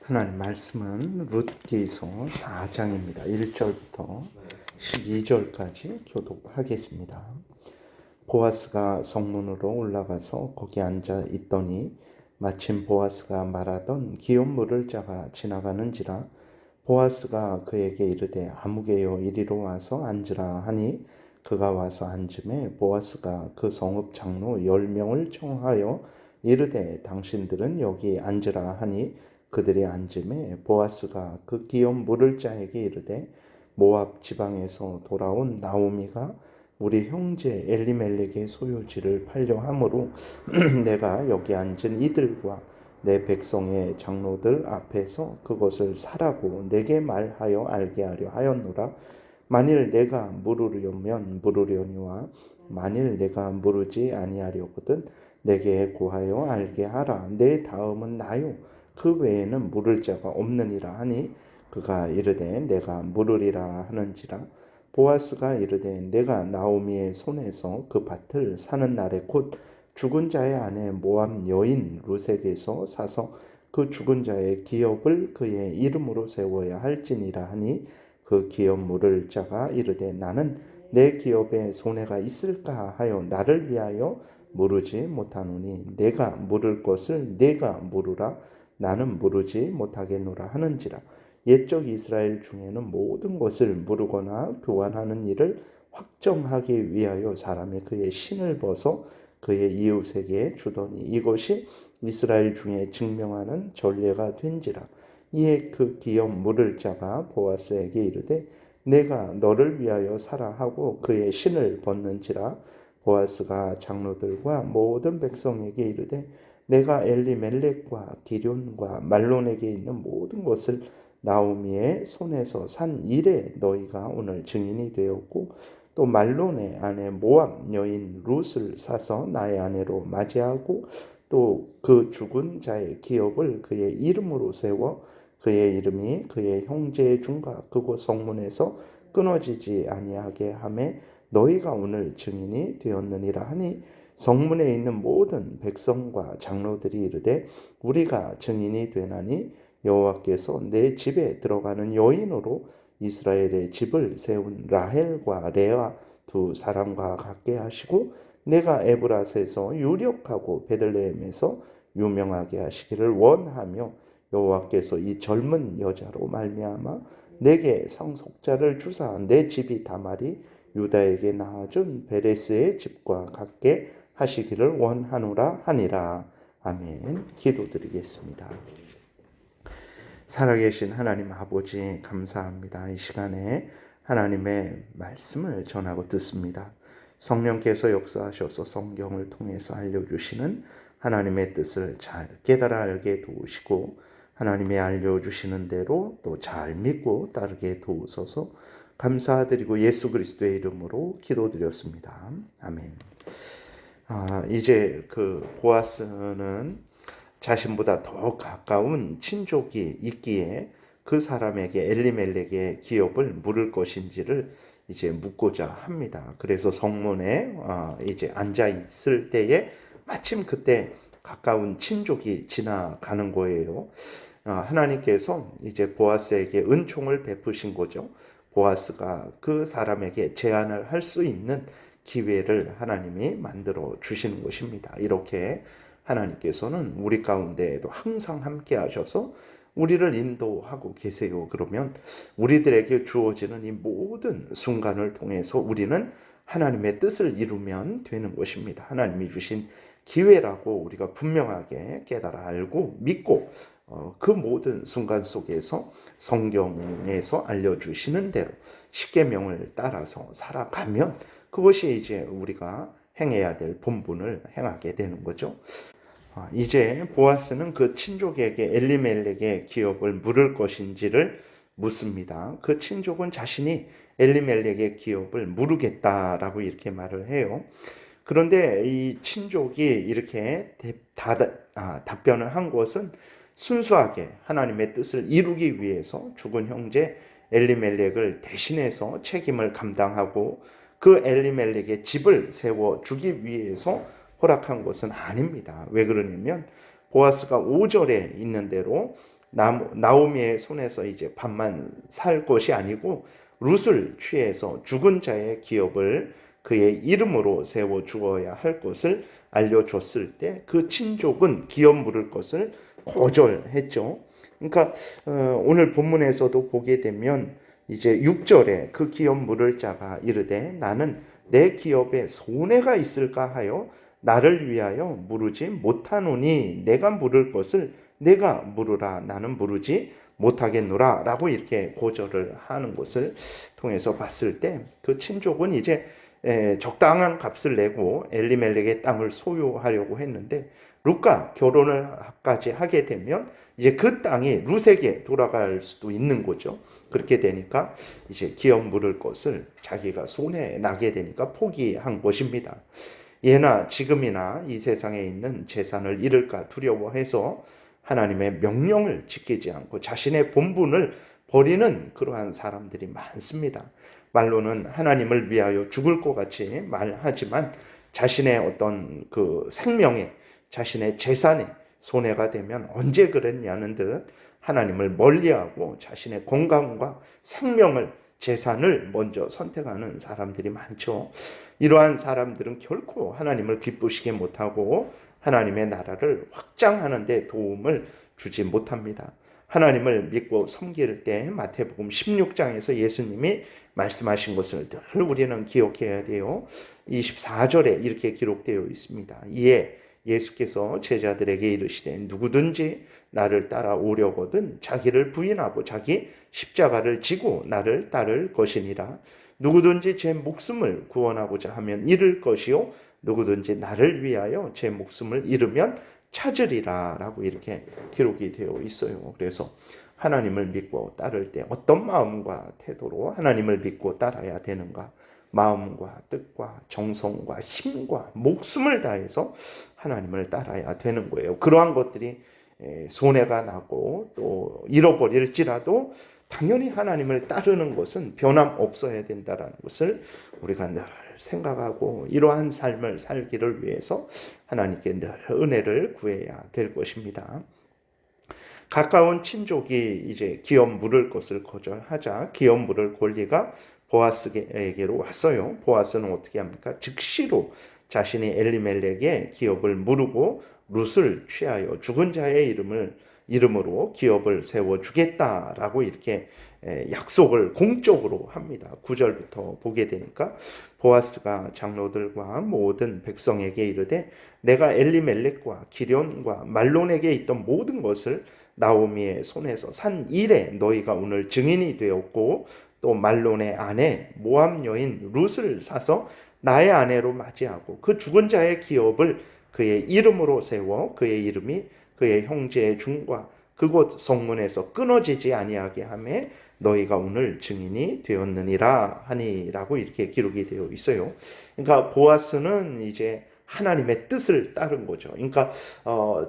하나님 말씀은 룻기서 4장입니다. 1절부터 12절까지 교독하겠습니다. 보아스가 성문으로 올라가서 거기 앉아 있더니 마침 보아스가 말하던 기업 물을 자가 지나가는지라. 보아스가 그에게 이르되 아무개여 이리로 와서 앉으라 하니 그가 와서 앉음에 보아스가 그 성읍 장로 10명을 청하여 이르되 당신들은 여기 앉으라 하니 그들이 앉음에 보아스가 그 기업 물을 자에게 이르되 모압 지방에서 돌아온 나오미가 우리 형제 엘리멜렉의 소유지를 팔려 함으로 내가 여기 앉은 이들과 내 백성의 장로들 앞에서 그것을 사라고 내게 말하여 알게 하려 하였노라. 만일 내가 물으려면 물으려니와 만일 내가 물으지 아니하려거든 내게 고하여 알게 하라. 내 다음은 나요 그 외에는 물을 자가 없느니라 하니 그가 이르되 내가 물으리라 하는지라. 보아스가 이르되 내가 나오미의 손에서 그 밭을 사는 날에 곧 죽은 자의 아내 모압 여인 룻에게서 사서 그 죽은 자의 기업을 그의 이름으로 세워야 할지니라 하니 그 기업 물을 자가 이르되 나는 내 기업에 손해가 있을까 하여 나를 위하여 물으지 못하노니 내가 물을 것을 내가 물으라. 나는 물으지 못하겠노라 하는지라. 옛적 이스라엘 중에는 모든 것을 물으거나 교환하는 일을 확정하기 위하여 사람이 그의 신을 벗어 그의 이웃에게 주더니 이것이 이스라엘 중에 증명하는 전례가 된지라. 이에 그 기업 물을 자가 보아스에게 이르되 내가 너를 위하여 사라 하고 그의 신을 벗는지라. 보아스가 장로들과 모든 백성에게 이르되 내가 엘리멜렉과 기럨과 말론에게 있는 모든 것을 나오미의 손에서 산 일에 너희가 오늘 증인이 되었고 또 말론의 아내 모압 여인 룻을 사서 나의 아내로 맞이하고 또 그 죽은 자의 기업을 그의 이름으로 세워 그의 이름이 그의 형제의 중과 그곳 성문에서 끊어지지 아니하게 하매 너희가 오늘 증인이 되었느니라 하니 성문에 있는 모든 백성과 장로들이 이르되 우리가 증인이 되나니 여호와께서 내 집에 들어가는 여인으로 이스라엘의 집을 세운 라헬과 레아 두 사람과 같게 하시고 내가 에브라스에서 유력하고 베들레헴에서 유명하게 하시기를 원하며 여호와께서 이 젊은 여자로 말미암아 내게 상속자를 주사 내 집이 다말이 유다에게 낳아준 베레스의 집과 같게 하시기를 원하노라 하니라. 아멘. 기도드리겠습니다. 살아계신 하나님 아버지 감사합니다. 이 시간에 하나님의 말씀을 전하고 듣습니다. 성령께서 역사하셔서 성경을 통해서 알려주시는 하나님의 뜻을 잘 깨달아 알게 도우시고 하나님의 알려주시는 대로 또 잘 믿고 따르게 도우소서. 감사드리고 예수 그리스도의 이름으로 기도드렸습니다. 아멘. 이제 그 보아스는 자신보다 더 가까운 친족이 있기에 그 사람에게 엘리멜렉의 기업을 물을 것인지를 이제 묻고자 합니다. 그래서 성문에 이제 앉아 있을 때에 마침 그때 가까운 친족이 지나가는 거예요. 하나님께서 이제 보아스에게 은총을 베푸신 거죠. 보아스가 그 사람에게 제안을 할 수 있는 기회를 하나님이 만들어 주시는 것입니다. 이렇게 하나님께서는 우리 가운데에도 항상 함께 하셔서 우리를 인도하고 계세요. 그러면 우리들에게 주어지는 이 모든 순간을 통해서 우리는 하나님의 뜻을 이루면 되는 것입니다. 하나님이 주신 기회라고 우리가 분명하게 깨달아 알고 믿고 그 모든 순간 속에서 성경에서 알려주시는 대로 십계명을 따라서 살아가면 그것이 이제 우리가 행해야 될 본분을 행하게 되는 거죠. 이제 보아스는 그 친족에게 엘리멜렉의 기업을 물을 것인지를 묻습니다. 그 친족은 자신이 엘리멜렉의 기업을 물으겠다라고 이렇게 말을 해요. 그런데 이 친족이 이렇게 답변을 한 것은 순수하게 하나님의 뜻을 이루기 위해서 죽은 형제 엘리멜렉을 대신해서 책임을 감당하고 그 엘리멜렉의 집을 세워주기 위해서 허락한 것은 아닙니다. 왜 그러냐면 보아스가 5절에 있는 대로 나오미의 손에서 이제 밥만 살 것이 아니고 룻을 취해서 죽은 자의 기업을 그의 이름으로 세워 주어야 할 것을 알려줬을 때 그 친족은 기업 물을 것을 거절했죠. 그러니까 오늘 본문에서도 보게 되면 이제 6절에 그 기업 물을 자가 이르되 나는 내 기업에 손해가 있을까 하여 나를 위하여 물으지 못하노니 내가 물을 것을 내가 물으라 나는 물으지 못하겠노라 라고 이렇게 고절을 하는 것을 통해서 봤을 때 그 친족은 이제 적당한 값을 내고 엘리멜렉의 땅을 소유하려고 했는데 룻과 결혼을까지 하게 되면 이제 그 땅이 룻에게 돌아갈 수도 있는 거죠. 그렇게 되니까 이제 기업 물을 것을 자기가 손해 나게 되니까 포기한 것입니다. 예나 지금이나 이 세상에 있는 재산을 잃을까 두려워해서 하나님의 명령을 지키지 않고 자신의 본분을 버리는 그러한 사람들이 많습니다. 말로는 하나님을 위하여 죽을 것 같이 말하지만 자신의 어떤 그 생명에 자신의 재산에 손해가 되면 언제 그랬냐는 듯 하나님을 멀리하고 자신의 건강과 생명을 재산을 먼저 선택하는 사람들이 많죠. 이러한 사람들은 결코 하나님을 기쁘시게 못하고 하나님의 나라를 확장하는 데 도움을 주지 못합니다. 하나님을 믿고 섬길 때 마태복음 16장에서 예수님이 말씀하신 것을 늘 우리는 기억해야 돼요. 24절에 이렇게 기록되어 있습니다. 이에 예수께서 제자들에게 이르시되 누구든지 나를 따라오려거든 자기를 부인하고 자기 십자가를 지고 나를 따를 것이니라. 누구든지 제 목숨을 구원하고자 하면 잃을 것이요 누구든지 나를 위하여 제 목숨을 잃으면 찾으리라 라고 이렇게 기록이 되어 있어요. 그래서 하나님을 믿고 따를 때 어떤 마음과 태도로 하나님을 믿고 따라야 되는가? 마음과 뜻과 정성과 힘과 목숨을 다해서 하나님을 따라야 되는 거예요. 그러한 것들이 손해가 나고 또 잃어버릴지라도 당연히 하나님을 따르는 것은 변함없어야 된다는 것을 우리가 늘 생각하고 이러한 삶을 살기를 위해서 하나님께 늘 은혜를 구해야 될 것입니다. 가까운 친족이 이제 기업 물을 것을 거절하자 기업 물을 권리가 보아스에게로 왔어요. 보아스는 어떻게 합니까? 즉시로 자신이 엘리멜렉의 기업을 물고 룻을 취하여 죽은 자의 이름으로 기업을 세워주겠다라고 이렇게 약속을 공적으로 합니다. 9절부터 보게 되니까 보아스가 장로들과 모든 백성에게 이르되 내가 엘리멜렉과 기련과 말론에게 있던 모든 것을 나오미의 손에서 산 이래 너희가 오늘 증인이 되었고 또 말론의 아내 모압 여인 룻을 사서 나의 아내로 맞이하고 그 죽은 자의 기업을 그의 이름으로 세워 그의 이름이 그의 형제의 중과 그곳 성문에서 끊어지지 아니하게 하매 너희가 오늘 증인이 되었느니라 하니라고 이렇게 기록이 되어 있어요. 그러니까 보아스는 이제 하나님의 뜻을 따른 거죠. 그러니까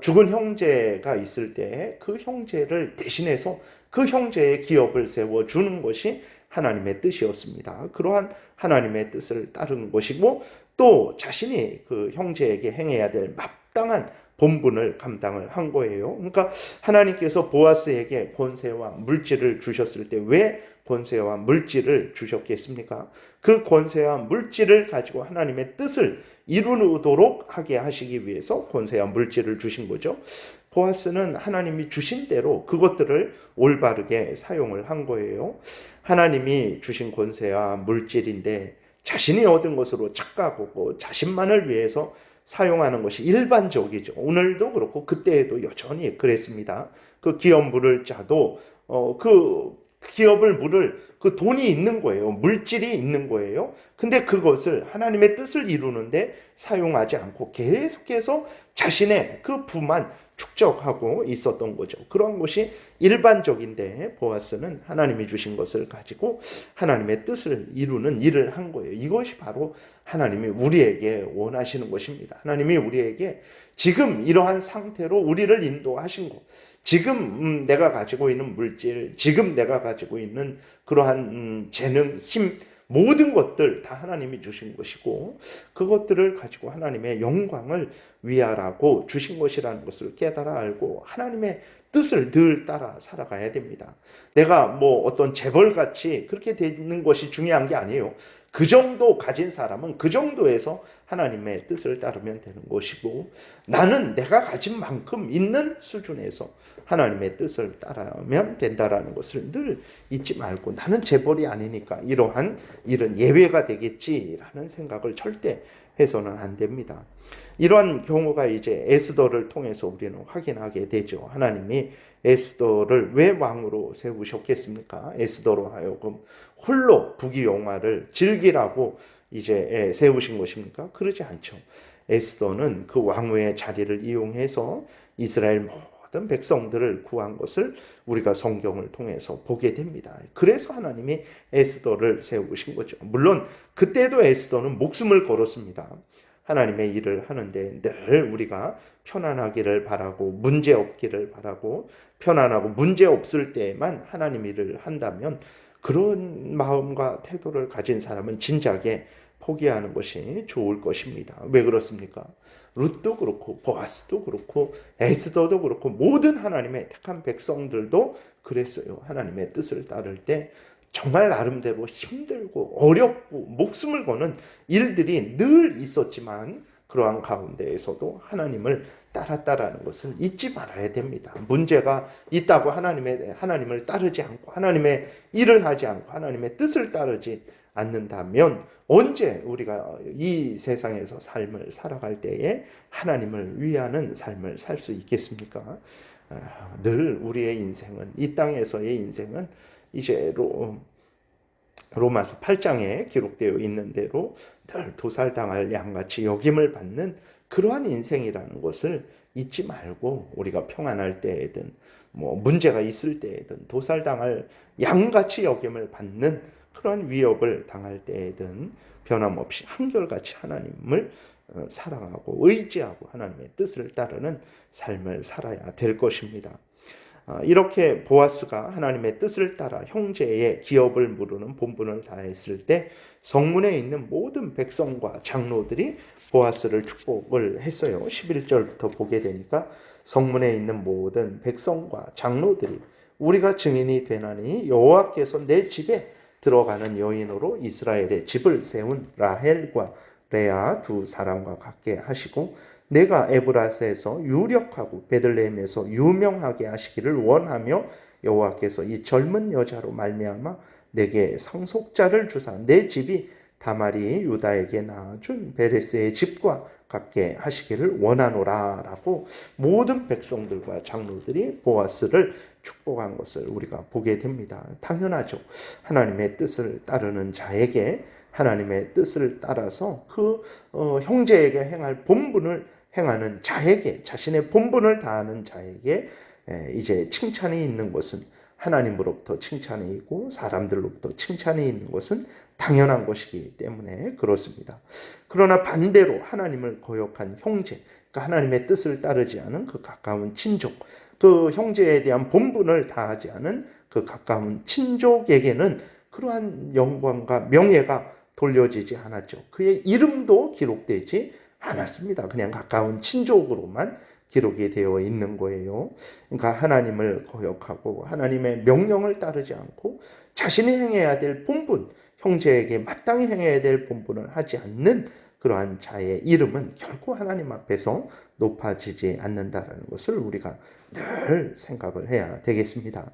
죽은 형제가 있을 때 그 형제를 대신해서 그 형제의 기업을 세워주는 것이 하나님의 뜻이었습니다. 그러한 하나님의 뜻을 따른 것이고 또 자신이 그 형제에게 행해야 될 마땅한 본분을 감당을 한 거예요. 그러니까 하나님께서 보아스에게 권세와 물질을 주셨을 때 왜 권세와 물질을 주셨겠습니까? 그 권세와 물질을 가지고 하나님의 뜻을 이루도록 하게 하시기 위해서 권세와 물질을 주신 거죠. 보아스는 하나님이 주신 대로 그것들을 올바르게 사용을 한 거예요. 하나님이 주신 권세와 물질인데 자신이 얻은 것으로 착각하고 자신만을 위해서 사용하는 것이 일반적이죠. 오늘도 그렇고 그때에도 여전히 그랬습니다. 그 기업 물을 자도 그 기업을 물을 그 돈이 있는 거예요. 물질이 있는 거예요. 근데 그것을 하나님의 뜻을 이루는데 사용하지 않고 계속해서 자신의 그 부만 축적하고 있었던 거죠. 그런 것이 일반적인데 보아스는 하나님이 주신 것을 가지고 하나님의 뜻을 이루는 일을 한 거예요. 이것이 바로 하나님이 우리에게 원하시는 것입니다. 하나님이 우리에게 지금 이러한 상태로 우리를 인도하신 것, 지금 내가 가지고 있는 물질, 지금 내가 가지고 있는 그러한 재능, 힘, 모든 것들 다 하나님이 주신 것이고 그것들을 가지고 하나님의 영광을 위하라고 주신 것이라는 것을 깨달아 알고 하나님의 뜻을 늘 따라 살아가야 됩니다. 내가 뭐 어떤 재벌같이 그렇게 되는 것이 중요한 게 아니에요. 그 정도 가진 사람은 그 정도에서 하나님의 뜻을 따르면 되는 것이고 나는 내가 가진 만큼 있는 수준에서 하나님의 뜻을 따르면 된다라는 것을 늘 잊지 말고 나는 재벌이 아니니까 이러한 일은 예외가 되겠지라는 생각을 절대 해서는 안 됩니다. 이런 경우가 이제 에스더를 통해서 우리는 확인하게 되죠. 하나님이 에스더를 왜 왕으로 세우셨겠습니까? 에스더로 하여금 홀로 부귀영화를 즐기라고 이제 세우신 것입니까? 그러지 않죠. 에스더는 그 왕후의 자리를 이용해서 이스라엘 모든 백성들을 구한 것을 우리가 성경을 통해서 보게 됩니다. 그래서 하나님이 에스더를 세우신 거죠. 물론 그때도 에스더는 목숨을 걸었습니다. 하나님의 일을 하는데 늘 우리가 편안하기를 바라고 문제 없기를 바라고 편안하고 문제 없을 때에만 하나님 일을 한다면 그런 마음과 태도를 가진 사람은 진작에 포기하는 것이 좋을 것입니다. 왜 그렇습니까? 룻도 그렇고 보아스도 그렇고 에스더도 그렇고 모든 하나님의 택한 백성들도 그랬어요. 하나님의 뜻을 따를 때 정말 나름대로 힘들고 어렵고 목숨을 거는 일들이 늘 있었지만 그러한 가운데에서도 하나님을 따랐다라는 것을 잊지 말아야 됩니다. 문제가 있다고 하나님을 따르지 않고 하나님의 일을 하지 않고 하나님의 뜻을 따르지 않는다면 언제 우리가 이 세상에서 삶을 살아갈 때에 하나님을 위하는 삶을 살 수 있겠습니까? 늘 우리의 인생은 이 땅에서의 인생은 이제 로마서 8장에 기록되어 있는 대로 늘 도살당할 양같이 여김을 받는 그러한 인생이라는 것을 잊지 말고 우리가 평안할 때에든 뭐 문제가 있을 때에든 도살당할 양같이 여김을 받는 그러한 위협을 당할 때에든 변함없이 한결같이 하나님을 사랑하고 의지하고 하나님의 뜻을 따르는 삶을 살아야 될 것입니다. 이렇게 보아스가 하나님의 뜻을 따라 형제의 기업을 무르는 본분을 다했을 때 성문에 있는 모든 백성과 장로들이 보아스를 축복을 했어요. 11절부터 보게 되니까 성문에 있는 모든 백성과 장로들이 우리가 증인이 되나니 여호와께서 내 집에 들어가는 여인으로 이스라엘의 집을 세운 라헬과 레아 두 사람과 같게 하시고 내가 에브라스에서 유력하고 베들레헴에서 유명하게 하시기를 원하며 여호와께서 이 젊은 여자로 말미암아 내게 상속자를 주사 내 집이 다말이 유다에게 낳아준 베레스의 집과 같게 하시기를 원하노라 라고 모든 백성들과 장로들이 보아스를 축복한 것을 우리가 보게 됩니다. 당연하죠. 하나님의 뜻을 따르는 자에게 하나님의 뜻을 따라서 그 형제에게 행할 본분을 행하는 자에게 자신의 본분을 다하는 자에게 이제 칭찬이 있는 것은 하나님으로부터 칭찬이 있고 사람들로부터 칭찬이 있는 것은 당연한 것이기 때문에 그렇습니다. 그러나 반대로 하나님을 거역한 형제, 그러니까 하나님의 뜻을 따르지 않은 그 가까운 친족, 그 형제에 대한 본분을 다하지 않은 그 가까운 친족에게는 그러한 영광과 명예가 돌려지지 않았죠. 그의 이름도 기록되지 않았습니다. 그냥 가까운 친족으로만 기록이 되어 있는 거예요. 그러니까 하나님을 거역하고 하나님의 명령을 따르지 않고 자신이 행해야 될 본분, 형제에게 마땅히 행해야 될 본분을 하지 않는 그러한 자의 이름은 결코 하나님 앞에서 높아지지 않는다는 것을 우리가 늘 생각을 해야 되겠습니다.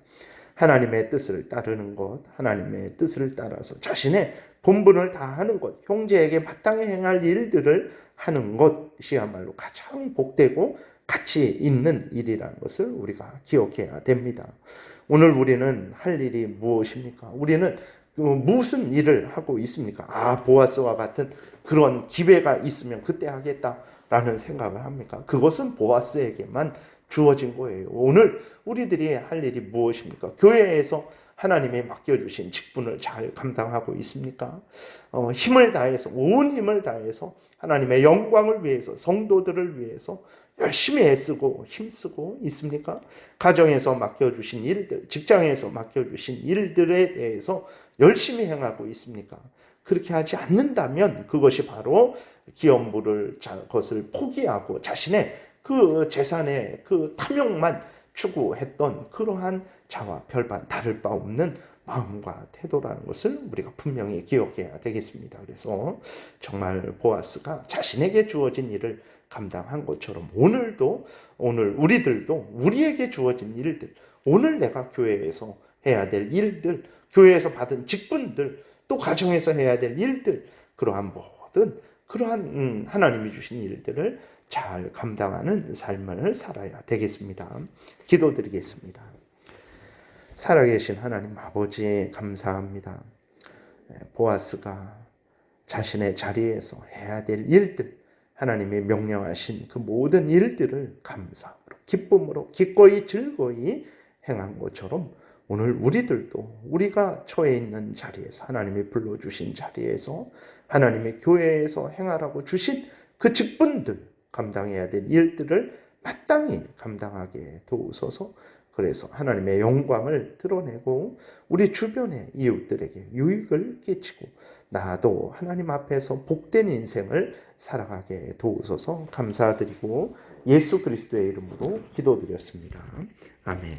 하나님의 뜻을 따르는 것, 하나님의 뜻을 따라서 자신의 본분을 다하는 것, 형제에게 마땅히 행할 일들을 하는 것이야말로 가장 복되고 가치 있는 일이라는 것을 우리가 기억해야 됩니다. 오늘 우리는 할 일이 무엇입니까? 우리는 무슨 일을 하고 있습니까? 보아스와 같은 그런 기회가 있으면 그때 하겠다라는 생각을 합니까? 그것은 보아스에게만 주어진 거예요. 오늘 우리들이 할 일이 무엇입니까? 교회에서 하나님이 맡겨주신 직분을 잘 감당하고 있습니까? 힘을 다해서 온 힘을 다해서 하나님의 영광을 위해서 성도들을 위해서 열심히 애쓰고 힘쓰고 있습니까? 가정에서 맡겨주신 일들, 직장에서 맡겨주신 일들에 대해서 열심히 행하고 있습니까? 그렇게 하지 않는다면 그것이 바로 기업 물을 것을 포기하고 자신의 그 재산의 그 탐욕만 추구했던 그러한 자와 별반 다를 바 없는 마음과 태도라는 것을 우리가 분명히 기억해야 되겠습니다. 그래서 정말 보아스가 자신에게 주어진 일을 감당한 것처럼 오늘 우리들도 우리에게 주어진 일들, 오늘 내가 교회에서 해야 될 일들, 교회에서 받은 직분들, 또 가정에서 해야 될 일들, 그러한 모든 그러한 하나님이 주신 일들을 잘 감당하는 삶을 살아야 되겠습니다. 기도드리겠습니다. 살아계신 하나님 아버지 감사합니다. 보아스가 자신의 자리에서 해야 될 일들, 하나님이 명령하신 그 모든 일들을 감사함으로 기쁨으로 기꺼이 즐거이 행한 것처럼 오늘 우리들도 우리가 처해 있는 자리에서 하나님이 불러주신 자리에서 하나님의 교회에서 행하라고 주신 그 직분들, 감당해야 될 일들을 마땅히 감당하게 도우소서. 그래서 하나님의 영광을 드러내고 우리 주변의 이웃들에게 유익을 끼치고 나도 하나님 앞에서 복된 인생을 살아가게 도우소서. 감사드리고 예수 그리스도의 이름으로 기도드렸습니다. 아멘.